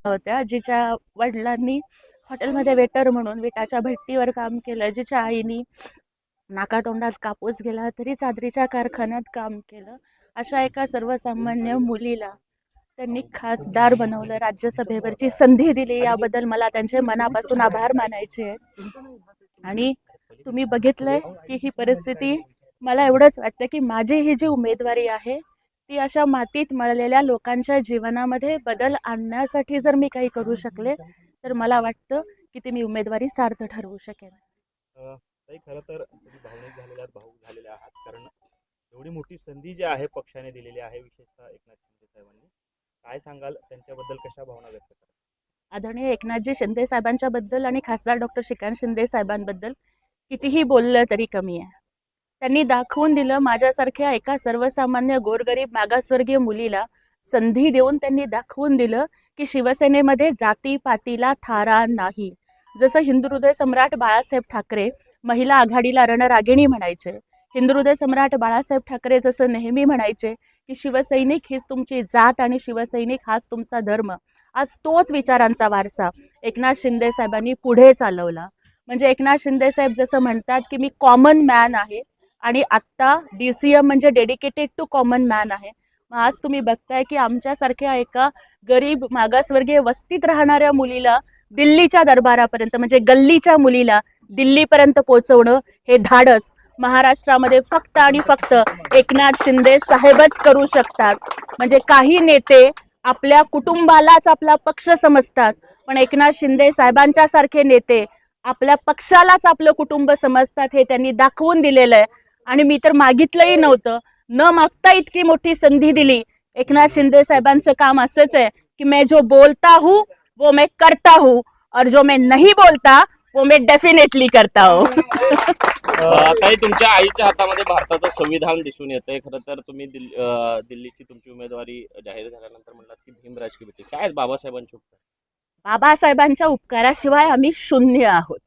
होत्या, जिच्या वडिलांनी हॉटेलमध्ये वेटर म्हणून विटाच्या भट्टीवर काम केलं, जिच्या आईनी नाकातोंडात कापूस गेला तरी चादरीच्या कारखान्यात काम केलं, अशा एका सर्वसामान्य मुलीला त्यांनी खासदार बनवलं, राज्यसभेवरची संधी दिली. याबद्दल मला त्यांचे मनापासून आभार मानायचे आहेत. आणि तुम्ही बघितलंय की ही परिस्थिती, मला एवढंच वाटतं की माझी ही जी उमेदवारी आहे ती अशा मातीत मळलेल्या लोकांच्या जीवनामध्ये बदल आणण्यासाठी जर मी काही करू शकले तर मला वाटतं की ती मी उमेदवारी सार्थ ठरवू शकेन. खरं तर तुम्ही भावूक झालेल्या आहात, कारण एवढी मोठी संधी जी आहे पक्षाने दिलेली आहे, विशेषतः एकनाथ शिंदे साहेबांनी. काय सांगाल त्यांच्याबद्दल, कशा भावना व्यक्त करा? आदरणीय एकनाथजी शिंदे साहेबांच्या बद्दल आणि खासदार डॉक्टर श्रीकांत शिंदे साहेबांबद्दल कितीही बोललं तरी कमी आहे. त्यांनी दाखवून दिलं, माझ्यासारख्या एका सर्वसामान्य गोरगरीब मागासवर्गीय मुलीला संधी देऊन त्यांनी दाखवून दिलं की शिवसेनेमध्ये जातीपातीला थारा नाही. जसं हिंदुहृदय सम्राट बाळासाहेब ठाकरे महिला आघाडीला रणरागिणी म्हणायचे, हिंदुहृदय सम्राट बाळासाहेब ठाकरे जसं नेहमी म्हणायचे की शिवसैनिक हीच तुमची जात आणि शिवसैनिक हाच तुमचा धर्म, आज तोच विचारांचा वारसा एकनाथ शिंदे साहेबांनी पुढे चालवला. म्हणजे एकनाथ शिंदे साहेब जसं म्हणतात की मी कॉमन मॅन आहे आणि आत्ता DCM म्हणजे डेडिकेटेड टू कॉमन मॅन आहे. आज तुम्ही बघताय की आमच्यासारख्या एका गरीब मागासवर्गीय वस्तीत राहणाऱ्या मुलीला दिल्लीच्या दरबारापर्यंत, म्हणजे गल्लीच्या मुलीला दिल्लीपर्यंत पोहोचवणं हे धाडस महाराष्ट्रामध्ये फक्त आणि फक्त एकनाथ शिंदे साहेबच करू शकतात. म्हणजे काही नेते आपल्या कुटुंबालाच आपला पक्ष समजतात, पण एकनाथ शिंदे साहेबांच्या सारखे नेते आपल्या पक्षालाच आपलं कुटुंब समजतात, हे त्यांनी दाखवून दिलेलं आहे. आणि मी तर मागितलंही नव्हतं, न मागता इतकी मोठी संधी दिली. एकनाथ शिंदे साहेबांचं काम असंच आहे की मैं जो बोलता हूँ वो मैं करता हूँ और जो मैं नहीं बोलता वो मैं डेफिनेटली करता हूँ. काही तुमच्या आईच्या हातामध्ये भारताचं संविधान दिसून येतंय. खरं तर तुम्ही दिल्लीची तुमची उमेदवारी जाहीर झाल्यानंतर म्हणलात की भीमराज की बेटी, काय बाबासाहेबांचे उपकार? बाबासाहेबांच्या उपकाराशिवाय आम्ही शून्य आहोत.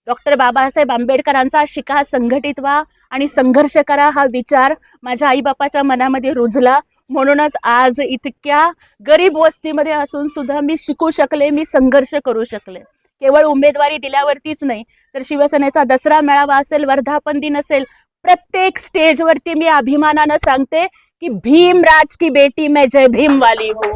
डॉक्टर बाबासाहेब आंबेडकरांचा शिका संघटित व्हा आणि संघर्ष करा हा विचार माझ्या आईबापाच्या मनामध्ये रुजला, म्हणूनच आज इतक्या गरीब वस्तीमध्ये असून सुद्धा मी शिकू शकले, मी संघर्ष करू शकले. केवळ उमेदवारी दिल्यावरतीच नाही तर शिवसेनेचा दसरा मेळावा असेल, वर्धापन दिन असेल, प्रत्येक स्टेजवरती मी अभिमानानं सांगते की भीमराज की बेटी मैं जय भीम वाली हूँ.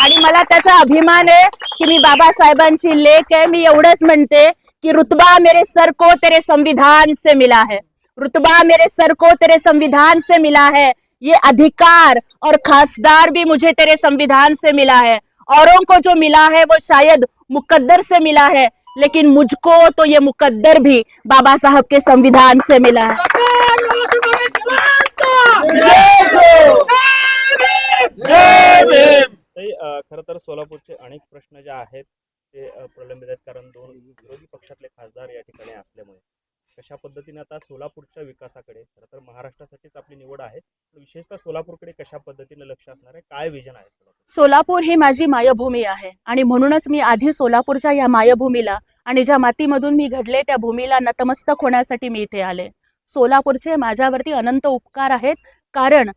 आणि मला त्याचा अभिमान आहे की मी बाबासाहेबांची लेक आहे. मी एवढंच म्हणते कि रुतबा मेरे सर को तेरे संविधान से मिला है, रुतबा मेरे सर को तेरे संविधान से मिला है, ये अधिकार और खासदार भी मुझे तेरे संविधान से मिला है. औरों को जो मिला है वो शायद मुकद्दर से मिला है, लेकिन मुझको तो ये मुकद्दर भी बाबा साहब के संविधान से मिला है. खरं तर सोलापूरचे अनेक प्रश्न जे आहेत ते प्रलंबित आहेत, कारण दोन विरोधी पक्षातले खासदार या ठिकाणी असल्यामुळे कशा पद्धतीने आता सोलापूरच्या विकासाकडे, खरं तर महाराष्ट्रासाठीच आपली निवड आहे, विशेषतः सोलापूरकडे कशा पद्धतीने लक्ष असणार आहे, काय विजन आहे? सोलापूर ही माझी मायभूमी आहे आणि म्हणूनच मी आधी सोलापूरच्या या मायभूमीला आणि ज्या मातीमधून मी घडले त्या भूमीला नतमस्तक होण्यासाठी मी इथे आले. सोलापूरचे माझ्यावरती अनंत उपकार आहेत, कारण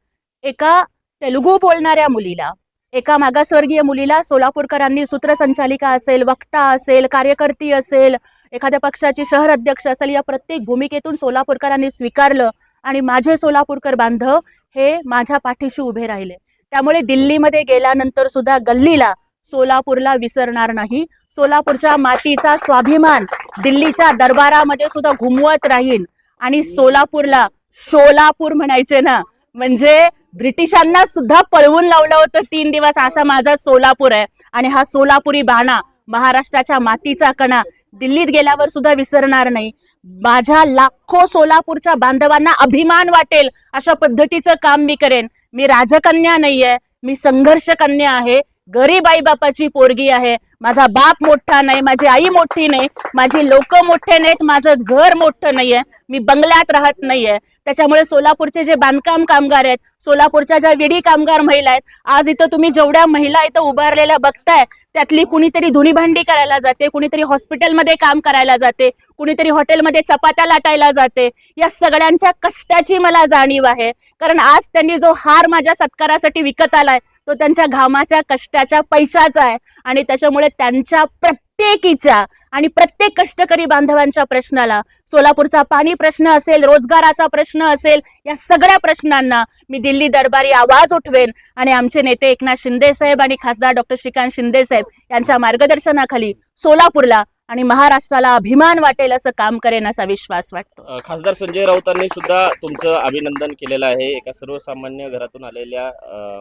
एका तेलुगू बोलणाऱ्या मुलीला, एका मागासवर्गीय मुलीला सोलापूरकरांनी सूत्रसंचालिका असेल, वक्ता असेल, कार्यकर्ती असेल, एखाद्या पक्षाची शहर अध्यक्ष असेल, या प्रत्येक भूमिकेतून सोलापूरकरांनी स्वीकारलं आणि माझे सोलापूरकर बांधव हे माझ्या पाठीशी उभे राहिले. त्यामुळे दिल्लीमध्ये गेल्यानंतर सुद्धा गल्लीला सोलापूरला विसरणार नाही. सोलापूरच्या मातीचा स्वाभिमान दिल्लीच्या दरबारामध्ये सुद्धा घुमवत राहीन. आणि सोलापूरला शोलापूर म्हणायचे ना, म्हणजे ब्रिटिशांना सुद्धा पळवून लावलं होतं 3 दिवस, असा माझा सोलापूर आहे. आणि हा सोलापुरी बाणा, महाराष्ट्राच्या मातीचा कणा दिल्लीत गेल्यावर सुद्धा विसरणार नाही. माझ्या लाखो सोलापूरच्या बांधवांना अभिमान वाटेल अशा पद्धतीचं काम मी करेन. मी राजकन्या नाहीये, मी संघर्ष कन्या आहे, गरीब आई बापाची पोरगी आहे. माझा बाप मोठा नाही, माझी आई मोठी नाही, माझी लोक मोठे नाहीत, माझं घर मोठं नाहीये, मी बंगल्यात राहत नाहीये. त्याच्यामुळे सोलापूरचे जे बांधकाम कामगार आहेत, सोलापूरच्या ज्या विडी कामगार महिला आहेत, आज इथं तुम्ही जेवढ्या महिला इथं उभारलेल्या बघताय त्यातली कुणीतरी धुणी भांडी करायला जाते, कुणीतरी हॉस्पिटलमध्ये काम करायला जाते, कुणीतरी हॉटेलमध्ये चपात्या लाटायला जाते. या सगळ्यांच्या कष्टाची मला जाणीव आहे, कारण आज त्यांनी जो हार माझ्या सत्कारासाठी विकत आलाय तो त्यांच्या घामाच्या कष्टाच्या पैशाचा आहे आणि त्याच्यामुळे त्यांच्या प्रत्येकीच्या आणि प्रत्येक कष्टकरी बांधवांच्या प्रश्नाला, सोलापूरचा पाणी प्रश्न असेल, रोजगाराचा प्रश्न असेल, या सगळ्या प्रश्नांना मी दिल्ली दरबारी आवाज उठवेन आणि आमचे नेते एकनाथ शिंदे साहेब आणि खासदार डॉक्टर श्रीकांत शिंदे साहेब यांच्या मार्गदर्शनाखाली सोलापूरला आणि महाराष्ट्राला अभिमान वाटेल असं काम करेन असा विश्वास वाटतो. खासदार संजय राऊतांनी सुद्धा तुमचं अभिनंदन केलेलं आहे. एका सर्वसामान्य घरातून आलेल्या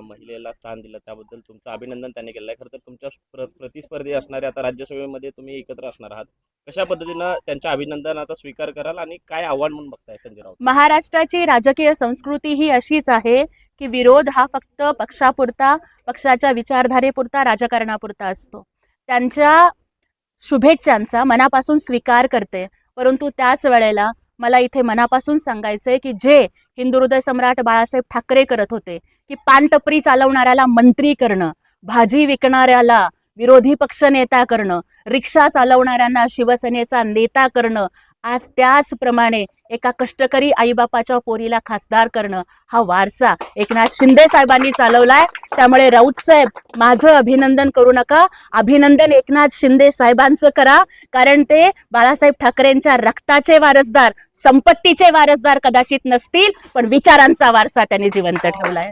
महिलेला स्थान दिलं त्याबद्दल तुमचं अभिनंदन त्यांनी केलं आहे. खरं तर तुमच्या प्रतिस्पर्धी असणारे आता राज्यसभेमध्ये तुम्ही एकत्र असणार आहात. कशा पद्धतीनं त्यांच्या अभिनंदनाचा स्वीकार कराल आणि काय आव्हान म्हणून बघताय संजय राऊत? महाराष्ट्राची राजकीय संस्कृती ही अशीच आहे की विरोध हा फक्त पक्षापुरता, पक्षाच्या विचारधारेपुरता, राजकारणापुरता असतो. त्यांच्या शुभेच्छांचा मनापासून स्वीकार करते, परंतु त्याच वेळेला मला इथे मनापासून सांगायचंय की जे हिंदू हृदय सम्राट बाळासाहेब ठाकरे करत होते की पानटपरी चालवणाऱ्याला मंत्री करणं, भाजी विकणाऱ्याला विरोधी पक्ष नेता करणं, रिक्षा चालवणाऱ्यांना शिवसेनेचा नेता करणं, आज त्याचप्रमाणे एका कष्टकरी आईबापाच्या पोरीला खासदार करणं हा वारसा एकनाथ शिंदे साहेबांनी चालवलाय. त्यामुळे राऊत साहेब, माझं अभिनंदन करू नका, अभिनंदन एकनाथ शिंदे साहेबांचं करा, कारण ते बाळासाहेब ठाकरेंच्या रक्ताचे वारसदार, संपत्तीचे वारसदार कदाचित नसतील, पण विचारांचा वारसा त्यांनी जिवंत ठेवलाय.